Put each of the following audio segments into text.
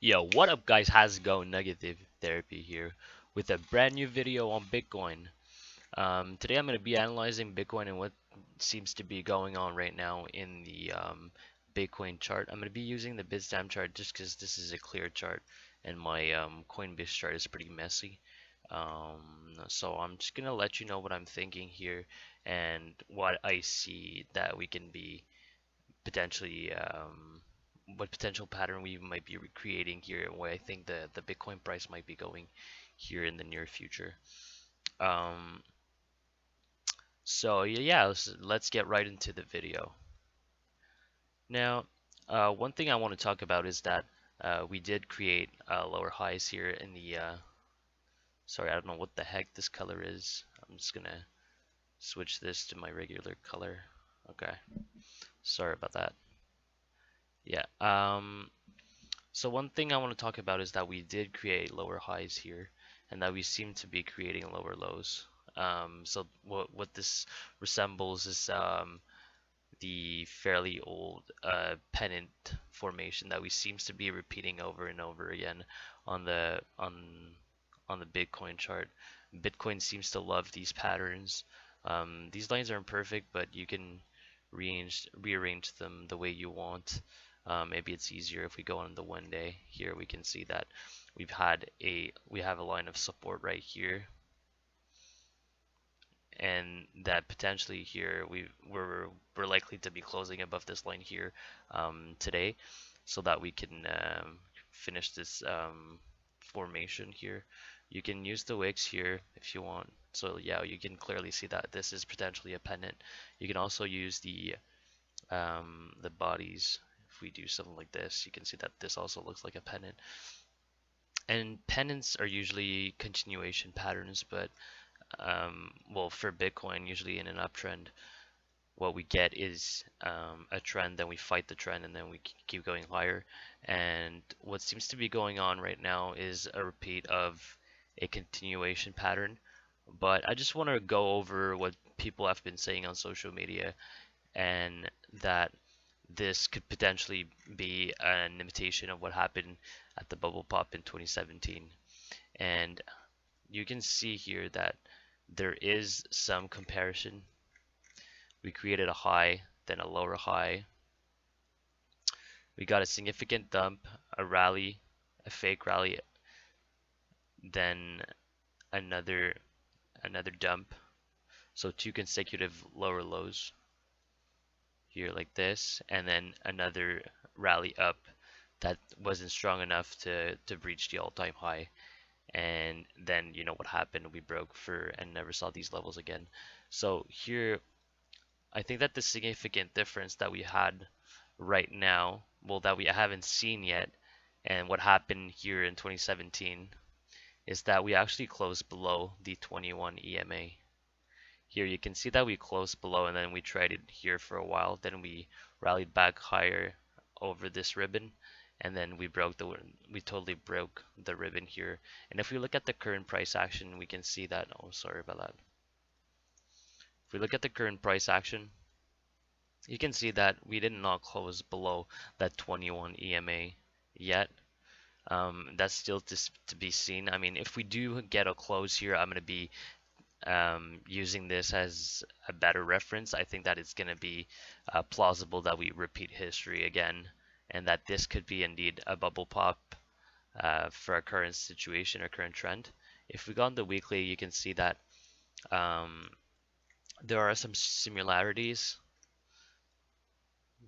Yo, what up guys, how's it going? Negative Therapy here with a brand new video on Bitcoin. Today I'm going to be analyzing Bitcoin and what seems to be going on right now in the Bitcoin chart. I'm going to be using the Bitstamp chart just because this is a clear chart and my Coinbase chart is pretty messy. So I'm just going to let you know what I'm thinking here and what I see that we can be potentially what potential pattern we might be creating here and where I think the Bitcoin price might be going here in the near future. Um, so yeah, let's get right into the video. Now, one thing I want to talk about is that we did create lower highs here in the sorry, I don't know what the heck this color is. I'm just gonna switch this to my regular color. Okay, sorry about that. Yeah. So one thing I want to talk about is that we did create lower highs here, and that we seem to be creating lower lows. So what this resembles is the fairly old pennant formation that we seems to be repeating over and over again on the Bitcoin chart. Bitcoin seems to love these patterns. These lines aren't perfect, but you can rearrange them the way you want. Maybe it's easier if we go on the 1 day. Here we can see that we have a line of support right here, and that potentially here we're likely to be closing above this line here today, so that we can finish this formation here. You can use the wicks here if you want. So yeah, you can clearly see that this is potentially a pennant. You can also use the bodies. If we do something like this, you can see that this also looks like a pennant. And pennants are usually continuation patterns, but well, for Bitcoin, usually in an uptrend, what we get is a trend, then we fight the trend, and then we keep going higher. And what seems to be going on right now is a repeat of a continuation pattern. But I just want to go over what people have been saying on social media, and that this could potentially be an imitation of what happened at the bubble pop in 2017. And you can see here that there is some comparison. We created a high, then a lower high. We got a significant dump, a rally, a fake rally, then another another dump. So two consecutive lower lows here like this, and then another rally up that wasn't strong enough to breach the all-time high. And then you know what happened, we broke for and never saw these levels again. So here I think that the significant difference that we had right now, well, that we haven't seen yet, and what happened here in 2017, is that we actually closed below the 21 EMA. Here you can see that we closed below, and then we traded here for a while, then we rallied back higher over this ribbon, and then we totally broke the ribbon here. And if we look at the current price action, we can see that, oh, sorry about that. If we look at the current price action, you can see that we did not close below that 21 EMA yet. That's still to be seen. I mean, if we do get a close here, I'm going to be using this as a better reference. I think that it's going to be plausible that we repeat history again, and that this could be indeed a bubble pop for our current situation or current trend. If we go on the weekly, you can see that there are some similarities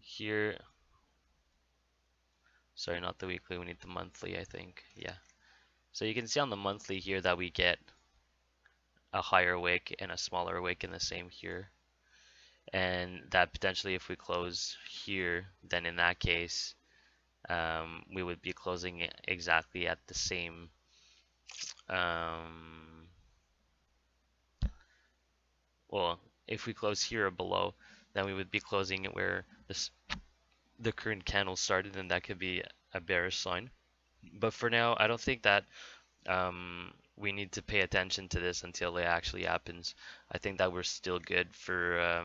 here. Sorry, not the weekly, we need the monthly, I think. Yeah. So you can see on the monthly here that we get a higher wick and a smaller wick in the same here. And that potentially if we close here, then in that case, we would be closing exactly at the same well, if we close here or below, then we would be closing it where the current candle started, and that could be a bearish sign. But for now, I don't think that we need to pay attention to this until it actually happens. I think that we're still good for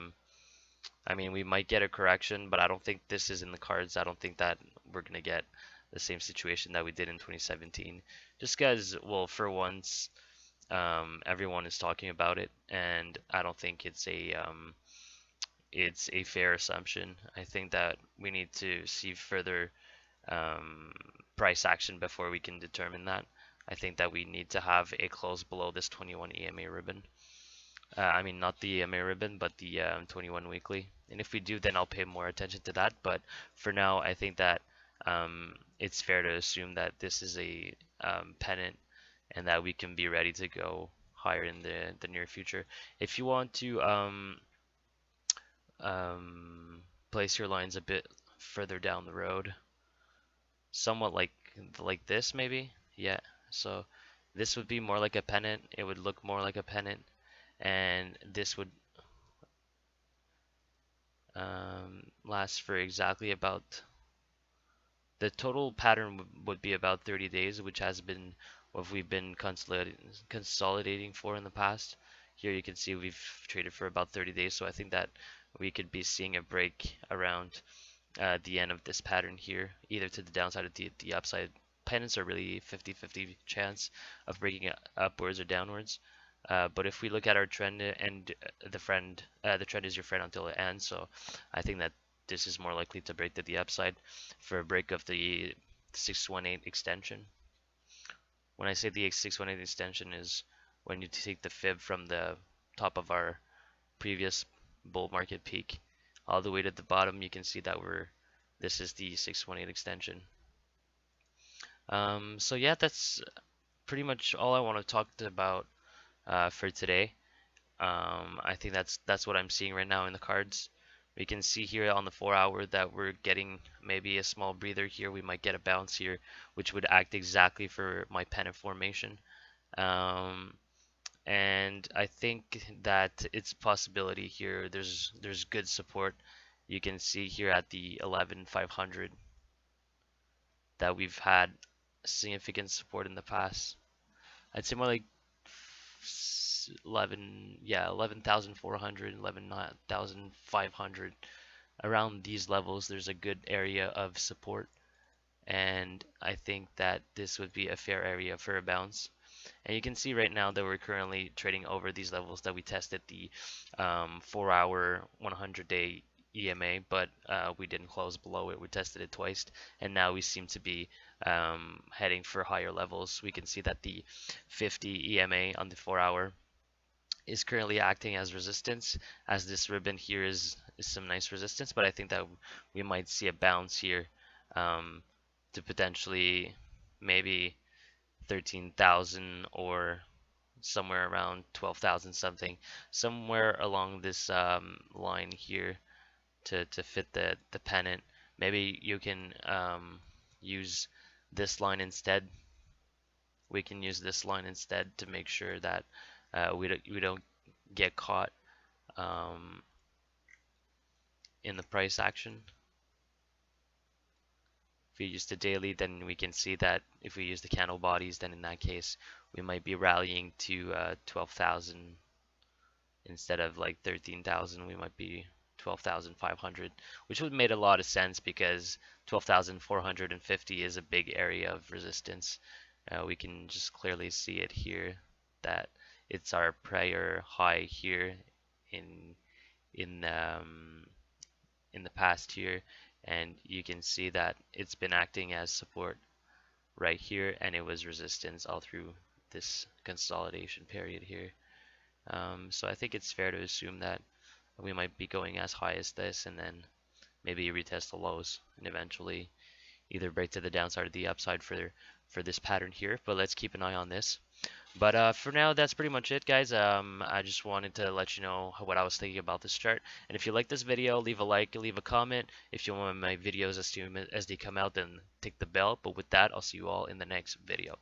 I mean, we might get a correction, but I don't think this is in the cards. I don't think that we're gonna get the same situation that we did in 2017. Just because, well, for once, everyone is talking about it, and I don't think it's a fair assumption. I think that we need to see further um, price action before we can determine that. I think that we need to have a close below this 21 EMA ribbon. I mean, not the EMA ribbon, but the 21 weekly. And if we do, then I'll pay more attention to that. But for now, I think that it's fair to assume that this is a pennant and that we can be ready to go higher in the near future. If you want to um, place your lines a bit further down the road, somewhat like this maybe, yeah. So this would be more like a pennant. It would look more like a pennant, and this would last for exactly about the total pattern would be about 30 days, which has been what we've been consolidating for in the past. Here you can see we've traded for about 30 days, so I think that we could be seeing a break around the end of this pattern here, either to the downside or the upside. Pennants are really 50-50 chance of breaking upwards or downwards. But if we look at our trend and the trend is your friend until it ends. So I think that this is more likely to break to the upside for a break of the 618 extension. When I say the 618 extension is when you take the fib from the top of our previous bull market peak all the way to the bottom, you can see that this is the 618 extension. So yeah, that's pretty much all I want to talk about for today. I think that's what I'm seeing right now in the cards. We can see here on the 4-hour that we're getting maybe a small breather here. We might get a bounce here, which would act exactly for my pennant formation. And I think that it's a possibility here. There's good support. You can see here at the 11,500 that we've had significant support in the past. I'd say more like 11,400, 11,500. Around these levels, there's a good area of support, and I think that this would be a fair area for a bounce. And you can see right now that we're currently trading over these levels that we tested the 4-hour, 100-day EMA, but we didn't close below it. We tested it twice, and now we seem to be heading for higher levels. We can see that the 50 EMA on the 4-hour is currently acting as resistance, as this ribbon here is some nice resistance, but I think that we might see a bounce here to potentially maybe 13,000 or somewhere around 12,000 something, somewhere along this line here to fit the pennant. Maybe you can use this line instead. We can use this line instead to make sure that we don't get caught in the price action. If we use the daily, then we can see that if we use the candle bodies, then in that case, we might be rallying to 12,000 instead of like 13,000. We might be 12,500, which would make a lot of sense because 12,450 is a big area of resistance. We can just clearly see it here that it's our prior high here in in um, in the past here, and you can see that it's been acting as support right here, and it was resistance all through this consolidation period here. So I think it's fair to assume that we might be going as high as this and then maybe retest the lows and eventually either break to the downside or the upside for this pattern here. But let's keep an eye on this. But for now, that's pretty much it, guys. I just wanted to let you know what I was thinking about this chart. And if you like this video, leave a like, leave a comment. If you want my videos as they come out, then tick the bell. But with that, I'll see you all in the next video.